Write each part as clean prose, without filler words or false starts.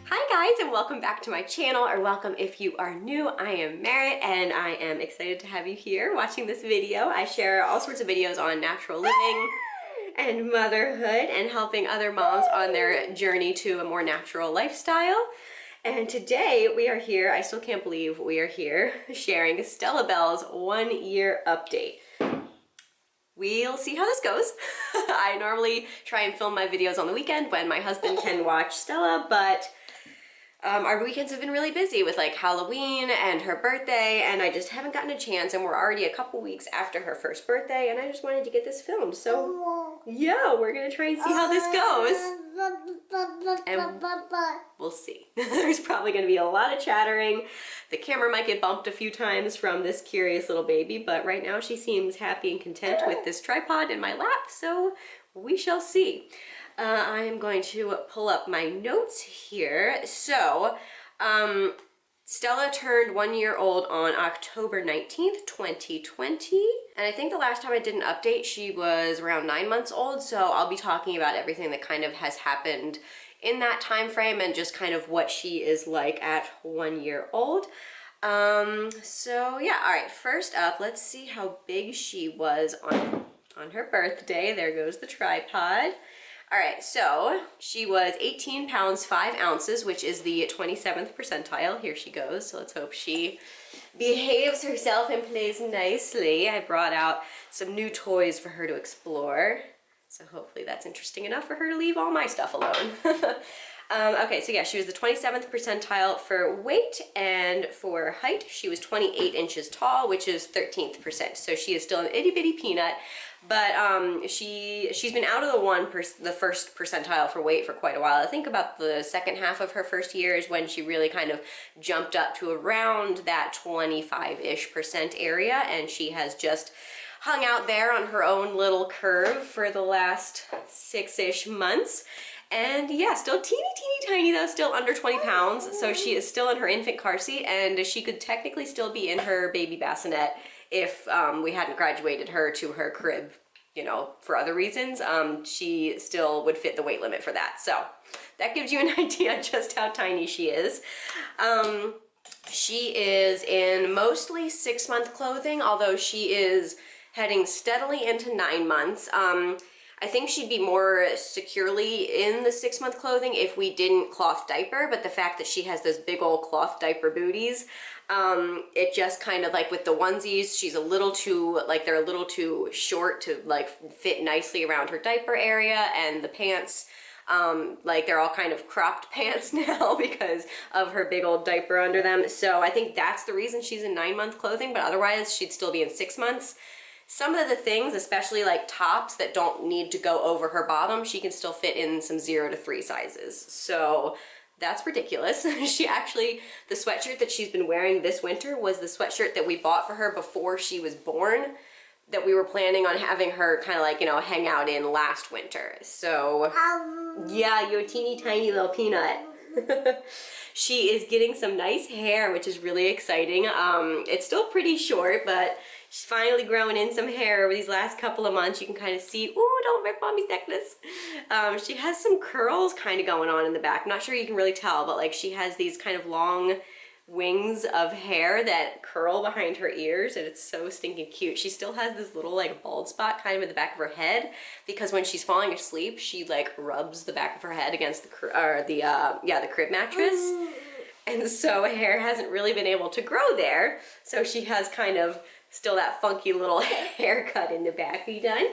Hi guys, and welcome back to my channel, or welcome if you are new. I am Merrit and I am excited to have you here watching this video. I share all sorts of videos on natural living and motherhood and helping other moms on their journey to a more natural lifestyle. And today we are here, I still can't believe we are here, sharing Stella Bell's 1 year update. We'll see how this goes. I normally try and film my videos on the weekend when my husband can watch Stella, but our weekends have been really busy with like Halloween and her birthday, and I just haven't gotten a chance, and we're already a couple weeks after her first birthday, and I just wanted to get this filmed. So yeah, we're gonna try and see how this goes. And we'll see. There's probably gonna be a lot of chattering. The camera might get bumped a few times from this curious little baby, but right now she seems happy and content with this tripod in my lap, so we shall see. I'm going to pull up my notes here. So, Stella turned 1 year old on October 19th, 2020. And I think the last time I did an update, she was around 9 months old. So I'll be talking about everything that kind of has happened in that time frame and just kind of what she is like at 1 year old. So yeah, all right, first up, let's see how big she was on her birthday. There goes the tripod. All right, so she was 18 pounds, 5 ounces, which is the 27th percentile. Here she goes. So let's hope she behaves herself and plays nicely. I brought out some new toys for her to explore. So hopefully that's interesting enough for her to leave all my stuff alone. Okay, so yeah, she was the 27th percentile for weight, and for height, she was 28 inches tall, which is 13th percent. So she is still an itty bitty peanut, but she's been out of the first percentile for weight for quite a while. I think about the second half of her first year is when she really kind of jumped up to around that 25-ish percent area, and she has just hung out there on her own little curve for the last 6-ish months. And yeah, still teeny tiny though, still under 20 pounds. So she is still in her infant car seat, and she could technically still be in her baby bassinet if we hadn't graduated her to her crib, you know, for other reasons. She still would fit the weight limit for that. So that gives you an idea just how tiny she is. She is in mostly 6-month clothing, although she is heading steadily into 9 months. I think she'd be more securely in the 6-month clothing if we didn't cloth diaper, but the fact that she has those big old cloth diaper booties, it just kind of like with the onesies, she's a little too, like they're a little too short to like fit nicely around her diaper area, and the pants, like they're all kind of cropped pants now because of her big old diaper under them. So I think that's the reason she's in 9-month clothing, but otherwise she'd still be in 6 months. Some of the things, especially like tops that don't need to go over her bottom, she can still fit in some 0 to 3 sizes. So that's ridiculous. She actually, the sweatshirt that she's been wearing this winter was the sweatshirt that we bought for her before she was born, that we were planning on having her kind of like, you know, hang out in last winter. So yeah, you're a teeny tiny little peanut. She is getting some nice hair, which is really exciting. It's still pretty short, but she's finally growing in some hair over these last couple of months. You can kind of see, ooh, don't rip mommy's necklace. She has some curls kind of going on in the back. I'm not sure you can really tell, but like she has these kind of long wings of hair that curl behind her ears, and it's so stinking cute. She still has this little like bald spot kind of in the back of her head because when she's falling asleep, she like rubs the back of her head against the crib mattress. And so hair hasn't really been able to grow there. So she has kind of still that funky little haircut in the back. Are you done?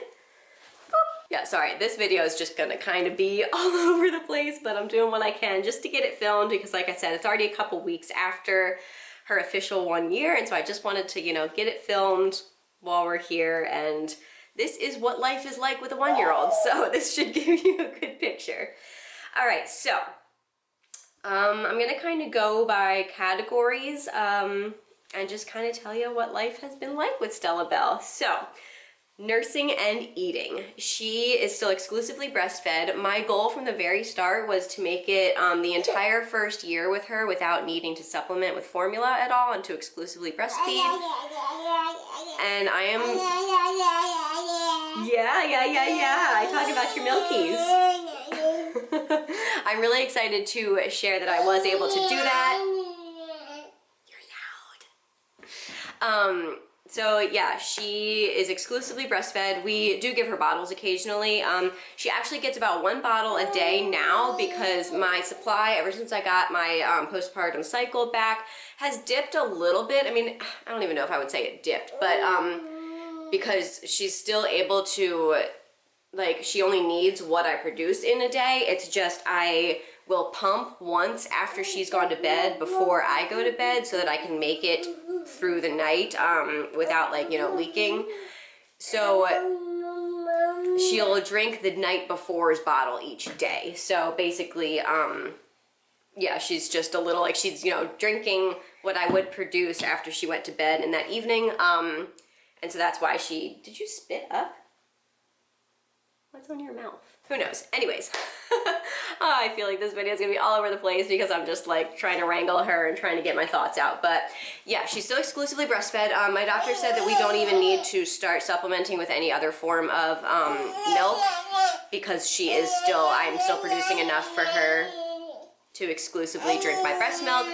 Yeah, sorry, this video is just gonna kind of be all over the place, but I'm doing what I can just to get it filmed because like I said, it's already a couple weeks after her official 1 year, and so I just wanted to, you know, get it filmed while we're here, and this is what life is like with a 1-year-old, so this should give you a good picture. All right, so I'm gonna kind of go by categories and just kind of tell you what life has been like with Stella Bell. So, nursing and eating. She is still exclusively breastfed. My goal from the very start was to make it the entire first year with her without needing to supplement with formula at all and to exclusively breastfeed. And I am... Yeah. I talk about your milkies. I'm really excited to share that I was able to do that. You're loud. So yeah, she is exclusively breastfed. We do give her bottles occasionally. She actually gets about 1 bottle a day now because my supply, ever since I got my postpartum cycle back, has dipped a little bit. I mean, I don't even know if I would say it dipped, but because she's still able to, like, she only needs what I produce in a day. It's just I will pump once after she's gone to bed before I go to bed so that I can make it through the night without, like, you know, leaking. So she'll drink the night before's bottle each day. So basically, yeah, she's just a little, like, she's, you know, drinking what I would produce after she went to bed in that evening. And so that's why she, did you spit up? What's on your mouth? Who knows? Anyways, I feel like this video is gonna be all over the place because I'm just like trying to wrangle her and trying to get my thoughts out. But yeah, she's still exclusively breastfed. My doctor said that we don't even need to start supplementing with any other form of milk because she is still, I'm still producing enough for her to exclusively drink my breast milk.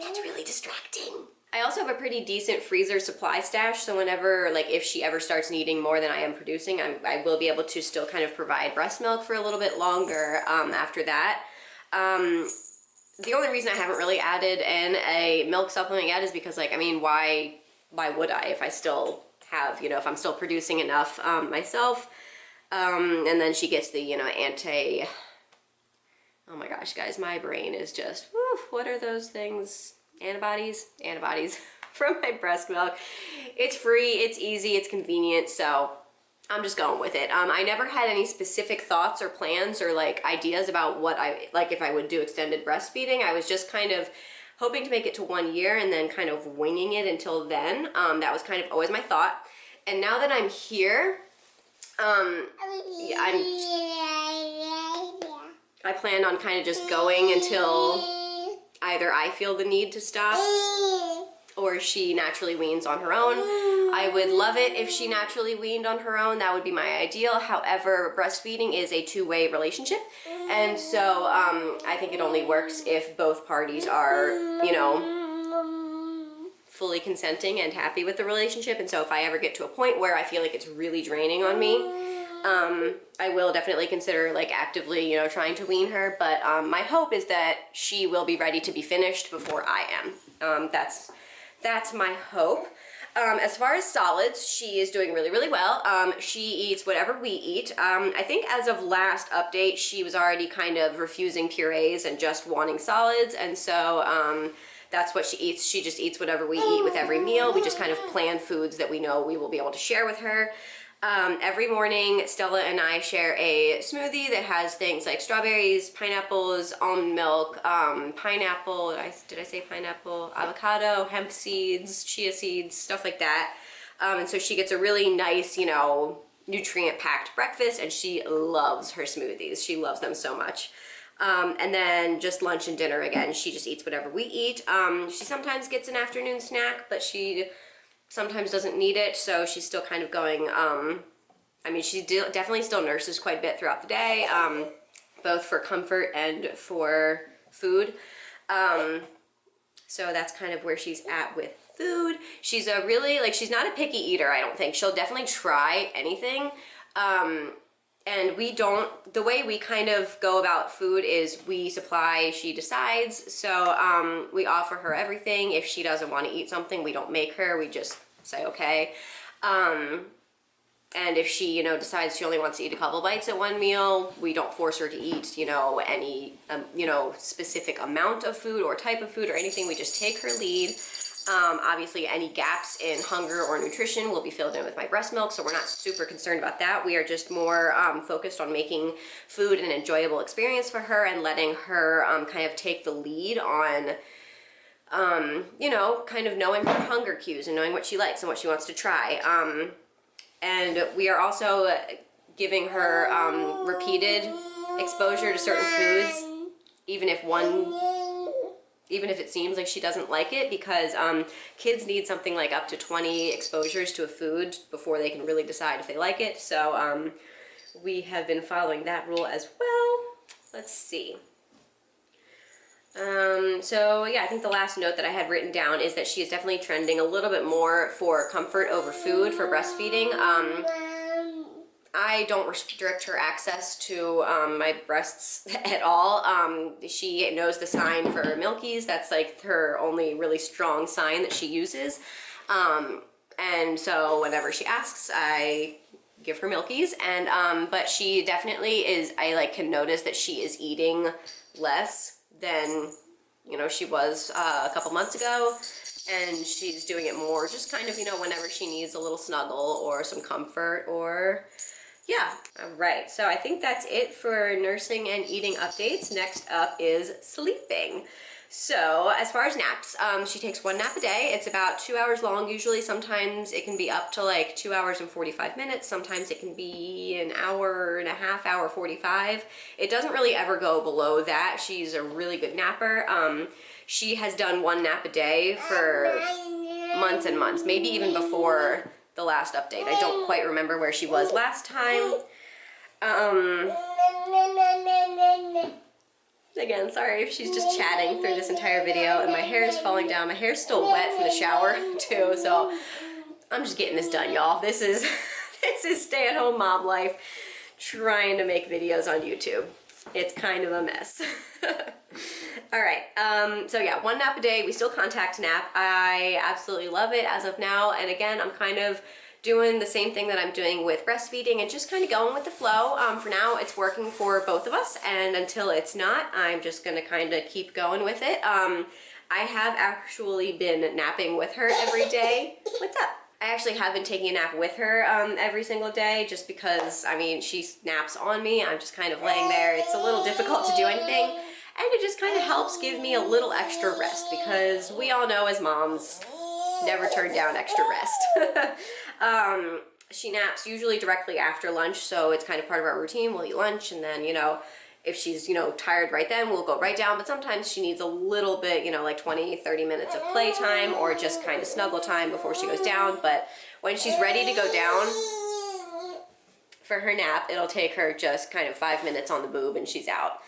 That's really distracting. I also have a pretty decent freezer supply stash, so whenever, like, if she ever starts needing more than I am producing, I will be able to still kind of provide breast milk for a little bit longer after that. The only reason I haven't really added in a milk supplement yet is because, like, I mean, why would I if I still have, you know, if I'm still producing enough myself? And then she gets the, you know, oh my gosh, guys, my brain is just, woof, what are those things? Antibodies from my breast milk. It's free, it's easy, it's convenient, so I'm just going with it. I never had any specific thoughts or plans or like ideas about what like if I would do extended breastfeeding. I was just kind of hoping to make it to 1 year and then kind of winging it until then. That was kind of always my thought. And now that I'm here, I plan on kind of just going until either I feel the need to stop or she naturally weans on her own. I would love it if she naturally weaned on her own. That would be my ideal. However, breastfeeding is a two-way relationship. And so I think it only works if both parties are, you know, fully consenting and happy with the relationship. And so if I ever get to a point where I feel like it's really draining on me, I will definitely consider like actively, you know, trying to wean her, but my hope is that she will be ready to be finished before I am. That's my hope. As far as solids, she is doing really, really well. She eats whatever we eat. I think as of last update, she was already kind of refusing purees and just wanting solids, and so that's what she eats. She just eats whatever we eat with every meal. We just kind of plan foods that we know we will be able to share with her. Every morning, Stella and I share a smoothie that has things like strawberries, pineapples, almond milk, pineapple, did I say pineapple? Avocado, hemp seeds, chia seeds, stuff like that. And so she gets a really nice, you know, nutrient-packed breakfast, and she loves her smoothies. She loves them so much. And then just lunch and dinner again. She just eats whatever we eat. She sometimes gets an afternoon snack, but she sometimes doesn't need it, so she's still kind of going, I mean, she definitely still nurses quite a bit throughout the day, both for comfort and for food. So that's kind of where she's at with food. She's a really, like, she's not a picky eater, I don't think. She'll definitely try anything. And we don't, the way we kind of go about food is we supply, she decides. So we offer her everything. If she doesn't want to eat something, we don't make her, we just say okay. And if she, you know, decides she only wants to eat a couple bites at one meal, we don't force her to eat, you know, any, you know, specific amount of food or type of food or anything. We just take her lead. Obviously, any gaps in hunger or nutrition will be filled in with my breast milk, so we're not super concerned about that. We are just more focused on making food an enjoyable experience for her and letting her kind of take the lead on, you know, kind of knowing her hunger cues and knowing what she likes and what she wants to try. And we are also giving her repeated exposure to certain foods, even if it seems like she doesn't like it, because kids need something like up to 20 exposures to a food before they can really decide if they like it. So we have been following that rule as well. let's see. So yeah, I think the last note that I had written down is that she is definitely trending a little bit more for comfort over food for breastfeeding. I don't restrict her access to my breasts at all. She knows the sign for Milkies. That's like her only really strong sign that she uses. And so whenever she asks, I give her Milkies. And but she definitely is, I like can notice that she is eating less than, you know, she was a couple months ago. And she's doing it more just kind of, you know, whenever she needs a little snuggle or some comfort or, yeah. All right, so I think that's it for nursing and eating updates. Next up is sleeping. So as far as naps, she takes one nap a day. It's about 2 hours long usually. Sometimes it can be up to like 2 hours and 45 minutes. Sometimes it can be an hour and a half, hour 45. It doesn't really ever go below that. She's a really good napper. She has done one nap a day for months and months, maybe even before the last update. I don't quite remember where she was last time. Again, sorry if she's just chatting through this entire video and my hair is falling down. My hair's still wet from the shower too, so I'm just getting this done, y'all. This is stay-at-home mom life, trying to make videos on YouTube. It's kind of a mess. All right, so yeah, one nap a day. We still contact nap. I absolutely love it as of now. And again, I'm kind of doing the same thing that I'm doing with breastfeeding and just kind of going with the flow. For now, it's working for both of us, and until it's not, I'm just gonna kind of keep going with it. I have actually been napping with her every day. What's up? I actually have been taking a nap with her every single day just because, I mean, she naps on me. I'm just kind of laying there. It's a little difficult to do anything. And it just kind of helps give me a little extra rest because we all know as moms, never turn down extra rest. She naps usually directly after lunch, so it's kind of part of our routine. We'll eat lunch and then, you know, if she's, you know, tired right then, we'll go right down. But sometimes she needs a little bit, you know, like 20, 30 minutes of playtime or just kind of snuggle time before she goes down. But when she's ready to go down for her nap, it'll take her just kind of 5 minutes on the boob and she's out.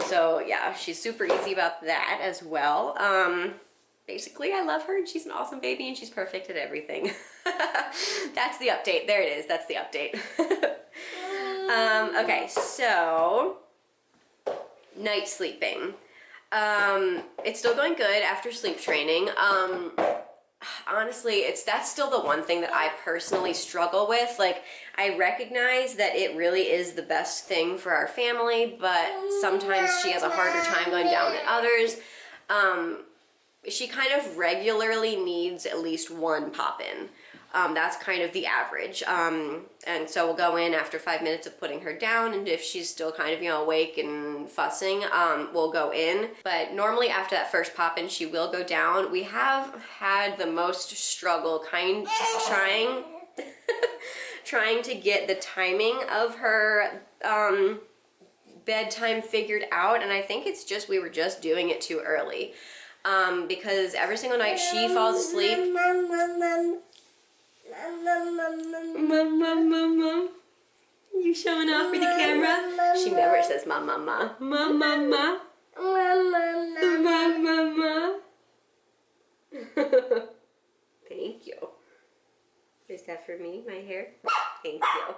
So yeah, she's super easy about that as well. Basically, I love her and she's an awesome baby and she's perfect at everything. That's the update. There it is. That's the update. Okay, so night sleeping. It's still going good after sleep training. Honestly, that's still the one thing that I personally struggle with. Like, I recognize that it really is the best thing for our family, but sometimes she has a harder time going down than others. She kind of regularly needs at least one pop-in. That's kind of the average. And so we'll go in after 5 minutes of putting her down, and if she's still kind of, you know, awake and fussing, we'll go in. But normally after that first pop-in, she will go down. We have had the most struggle trying to get the timing of her bedtime figured out, and I think it's just we were just doing it too early. Because every single night she falls asleep. Mom. You showing off for the camera? She never says mama. Mama. Thank you. Is that for me, my hair? Thank you.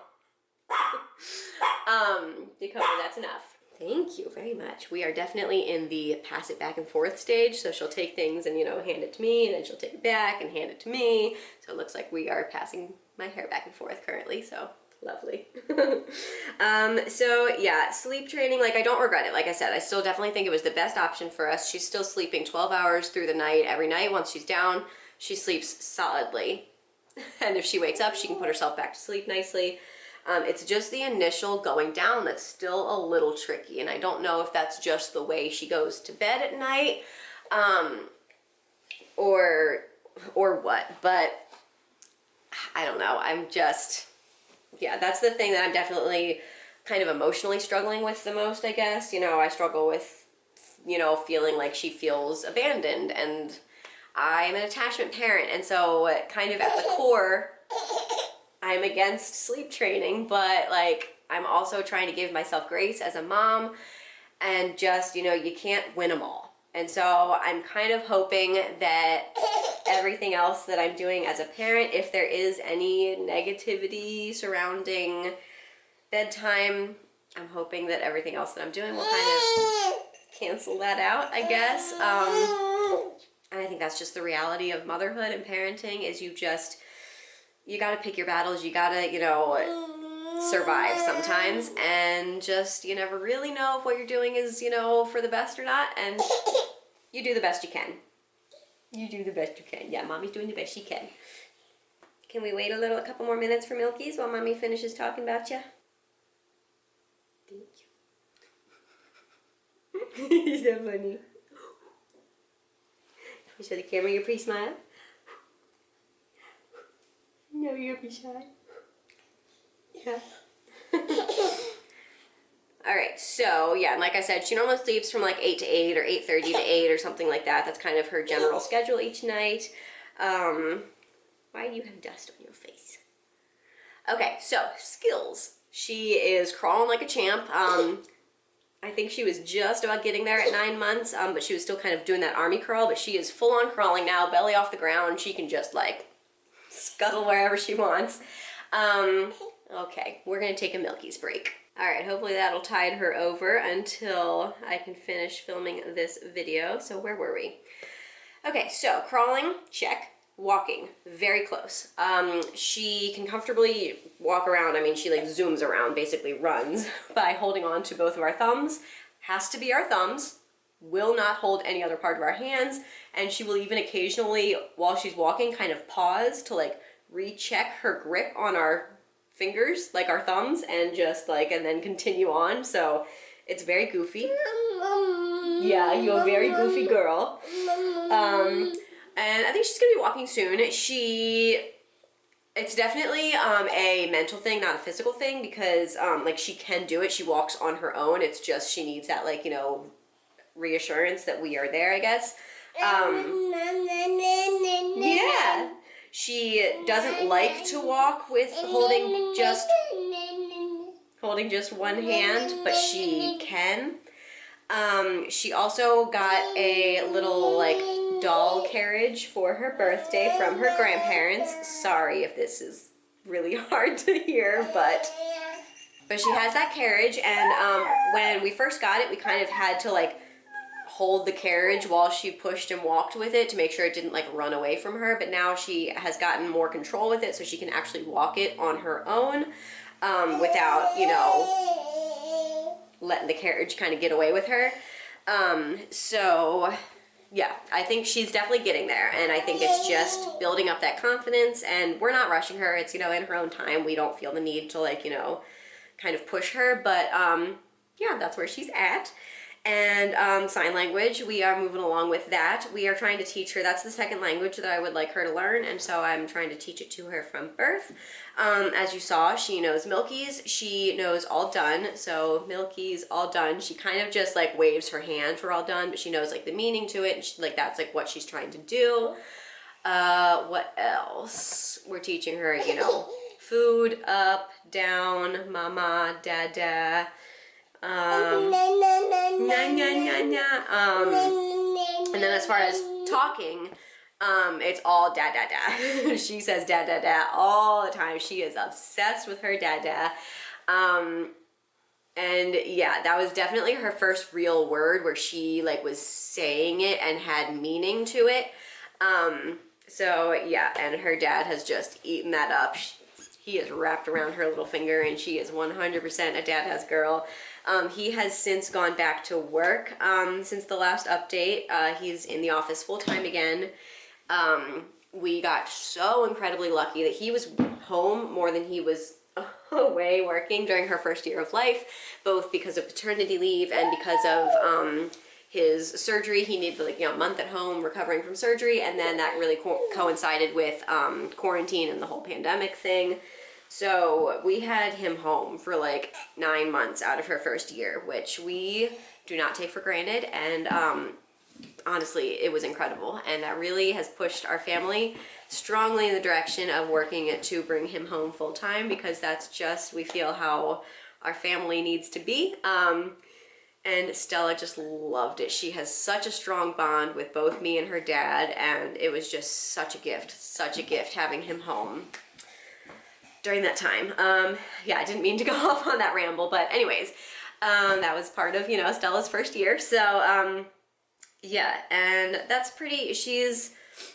Dakota, that's enough. Thank you very much. We are definitely in the pass it back and forth stage. So she'll take things and, you know, hand it to me, and then she'll take it back and hand it to me. So it looks like we are passing my hair back and forth currently. So lovely. So yeah, sleep training, like, I don't regret it. Like I said, I still definitely think it was the best option for us. She's still sleeping 12 hours through the night every night. Once she's down, she sleeps solidly. And if she wakes up, she can put herself back to sleep nicely. It's just the initial going down that's still a little tricky, and I don't know if that's just the way she goes to bed at night, or what, but I don't know. I'm just, yeah, that's the thing that I'm definitely kind of emotionally struggling with the most, I guess. You know, I struggle with, you know, feeling like she feels abandoned, and I'm an attachment parent, and so kind of at the core, I'm against sleep training, but like I'm also trying to give myself grace as a mom and just, you know, you can't win them all. And so I'm kind of hoping that everything else that I'm doing as a parent, if there is any negativity surrounding bedtime, I'm hoping that everything else that I'm doing will kind of cancel that out, I guess. And I think that's just the reality of motherhood and parenting, is you gotta pick your battles. You gotta, you know, survive sometimes, and just, you never really know if what you're doing is, you know, for the best or not, and you do the best you can. You do the best you can. Yeah, mommy's doing the best she can. Can we wait a couple more minutes for Milky's while mommy finishes talking about you? Thank you. He's so funny. You show the camera your pretty smile. No, you're pretty shy. Yeah. Alright, so yeah, and like I said, she normally sleeps from like 8 to 8 or 8:30 to 8 or something like that. That's kind of her general schedule each night. Why do you have dust on your face? Okay, so skills. She is crawling like a champ. I think she was just about getting there at 9 months, but she was still kind of doing that army crawl, but she is full on crawling now, belly off the ground. She can just like scuttle wherever she wants. Okay, we're gonna take a Milky's break. All right, hopefully that'll tide her over until I can finish filming this video. So where were we? Okay, so crawling, check. Walking, very close. She can comfortably walk around. I mean, she like zooms around, basically runs by holding on to both of our thumbs. Has to be our thumbs. Will not hold any other part of our hands. And she will even occasionally, while she's walking, kind of pause to like recheck her grip on our fingers, like our thumbs, and just like, and then continue on. So it's very goofy. Yeah, you're a very goofy girl. And I think she's gonna be walking soon. It's definitely a mental thing, not a physical thing, because like she can do it. She walks on her own. It's just she needs that, like, you know, reassurance that we are there, I guess. Yeah. She doesn't like to walk with holding just one hand, but she can. She also got a little like doll carriage for her birthday from her grandparents. Sorry if this is really hard to hear, but she has that carriage, and when we first got it, we kind of had to like hold the carriage while she pushed and walked with it to make sure it didn't like run away from her, but now she has gotten more control with it, so she can actually walk it on her own without, you know, letting the carriage kind of get away with her. So yeah, I think she's definitely getting there, and I think it's just building up that confidence, and we're not rushing her. It's, you know, in her own time. We don't feel the need to, like, you know, kind of push her, but yeah, that's where she's at. And sign language, we are moving along with that. We are trying to teach her, that's the second language that I would like her to learn, and so I'm trying to teach it to her from birth. As you saw, she knows Milky's, she knows all done, so Milky's all done. She kind of just like waves her hand for all done, but she knows like the meaning to it, and she, like that's like what she's trying to do. What else? We're teaching her, you know, food, up, down, mama, dada, and then as far as talking, it's all da da da. She says da da da all the time. She is obsessed with her da da. And yeah, that was definitely her first real word where she like was saying it and had meaning to it. So yeah, and her dad has just eaten that up. He is wrapped around her little finger, and she is 100% a dad has girl. He has since gone back to work since the last update. He's in the office full-time again. We got so incredibly lucky that he was home more than he was away working during her first year of life, both because of paternity leave and because of his surgery. He needed like, you know, a month at home recovering from surgery, and then that really coincided with quarantine and the whole pandemic thing. So we had him home for like 9 months out of her first year, which we do not take for granted, and honestly, it was incredible, and that really has pushed our family strongly in the direction of working to bring him home full-time, because that's just, we feel, how our family needs to be. And Stella just loved it. She has such a strong bond with both me and her dad, and it was just such a gift having him home during that time. Yeah, I didn't mean to go off on that ramble, but anyways, that was part of, you know, Stella's first year. So yeah, and that's pretty, she's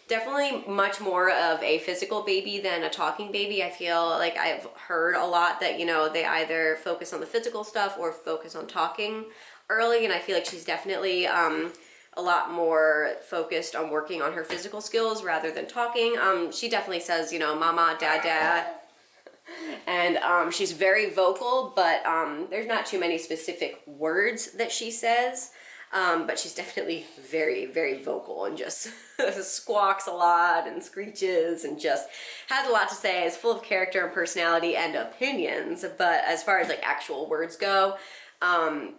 definitely much more of a physical baby than a talking baby. I feel like I've heard a lot that, you know, they either focus on the physical stuff or focus on talking early, and I feel like she's definitely a lot more focused on working on her physical skills rather than talking. She definitely says, you know, mama, dad, and she's very vocal, but there's not too many specific words that she says. But she's definitely very, very vocal and just squawks a lot and screeches and just has a lot to say, is full of character and personality and opinions. But as far as like actual words go,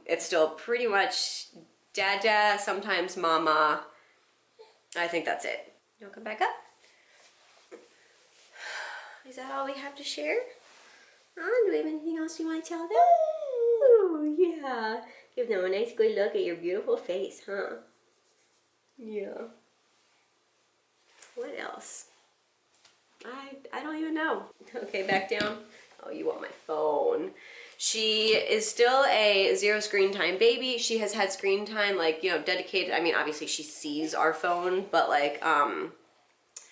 it's still pretty much dada, sometimes mama. I think that's it. You wanna come back up? Is that all we have to share? Do we have anything else you want to tell them? Oh, yeah. Give them a nice good look at your beautiful face, huh? Yeah. What else? I don't even know. Okay, back down. Oh, you want my phone. She is still a 0 screen time baby. She has had screen time, like, you know, dedicated. I mean, obviously she sees our phone, but like,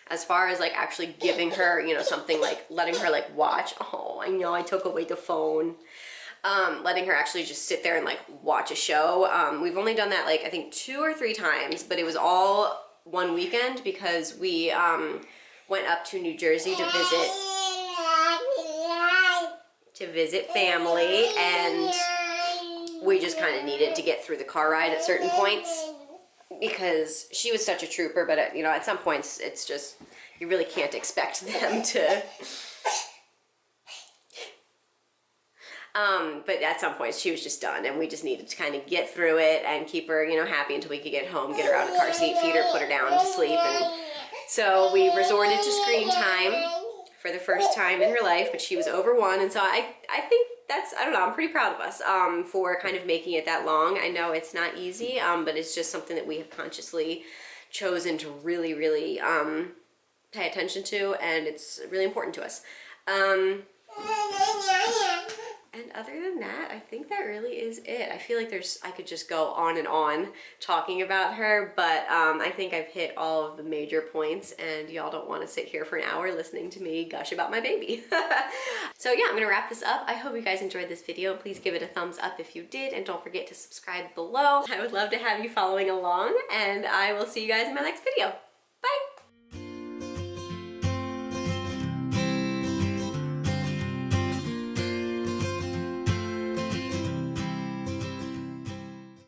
as far as like actually giving her, you know, something like letting her like watch. Oh, I know I took away the phone. Letting her actually just sit there and like watch a show. We've only done that like I think 2 or 3 times, but it was all one weekend because we went up to New Jersey to visit family, and we just kind of needed to get through the car ride at certain points because she was such a trooper. But at, you know, at some points it's just, you really can't expect them to. But at some point she was just done, and we just needed to kind of get through it and keep her, you know, happy until we could get home, get her out of the car seat, feed her, put her down to sleep. And so we resorted to screen time for the first time in her life, but she was over 1. And so I think that's, I don't know, I'm pretty proud of us for kind of making it that long. I know it's not easy, but it's just something that we have consciously chosen to really, really pay attention to, and it's really important to us. And other than that, I think that really is it. I feel like I could just go on and on talking about her, but I think I've hit all of the major points, and y'all don't want to sit here for an hour listening to me gush about my baby. So yeah, I'm gonna wrap this up. I hope you guys enjoyed this video. Please give it a thumbs up if you did, and don't forget to subscribe below. I would love to have you following along, and I will see you guys in my next video.